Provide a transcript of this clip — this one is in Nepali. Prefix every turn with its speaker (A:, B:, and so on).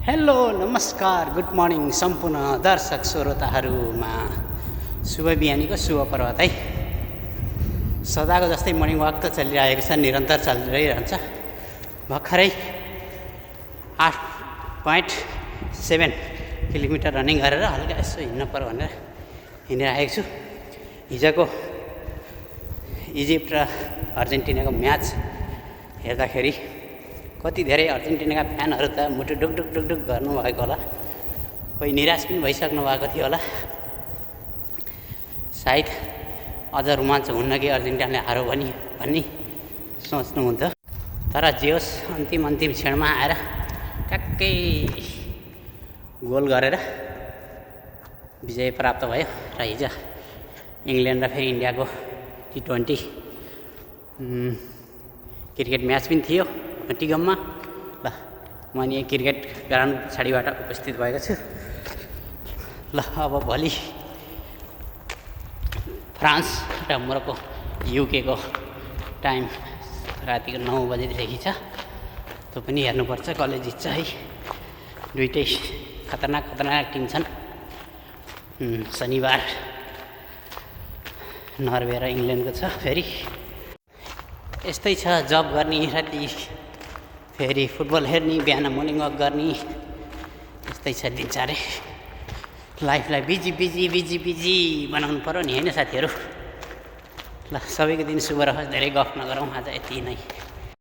A: हेलो नमस्कार गुड मर्निङ सम्पूर्ण दर्शक श्रोताहरूमा शुभ बिहानीको शुभ प्रभात है। सदाको जस्तै मर्निङ वाक त चलिरहेको छ, निरन्तर चलिरहन्छ। भर्खरै 8.7 किलोमिटर रनिङ गरेर हल्का यसो हिँड्न पर्यो भनेर हिँडिरहेको छु। हिजोको इजिप्ट र अर्जेन्टिनाको म्याच हेर्दाखेरि कति धेरै अर्जेन्टिनाका फ्यानहरू त मुटु ढुकढुक ढुकढुक गर्नुभएको होला, कोही निराश पनि भइसक्नु भएको थियो होला। सायद अझ रोमाञ्च हुन्न कि अर्जेन्टिनाले हारो भन्ने सोच्नुहुन्थ्यो। तर जे होस्, अन्तिम क्षणमा आएर ट्याक्कै गोल गरेर विजय प्राप्त भयो। र हिजो इङ्ल्यान्ड र फेरि इन्डियाको T20 क्रिकेट म्याच पनि थियो नटिगममा। ल म नि क्रिकेट ग्राउन्ड पछाडिबाट उपस्थित भएको छु। ल अब भोलि फ्रान्स र मोरक्को युकेको टाइम रातिको 9 बजेदेखि छ। त्यो पनि हेर्नुपर्छ, कसले जित्छ है। दुइटै खतरनाक टिम छन्। शनिबार नर्वे र इङ्ल्यान्डको छ। फेरि यस्तै छ, जब गर्ने राति फेरि फुटबल हेर्ने, बिहान मर्निङ वाक गर्ने, यस्तै छ दिनचर्या। लाइफलाई बिजी बनाउनु पर्यो नि, होइन साथीहरू। ल सबैको दिन शुभ रहोस्। धेरै गफ नगरौँ आज, यति नै।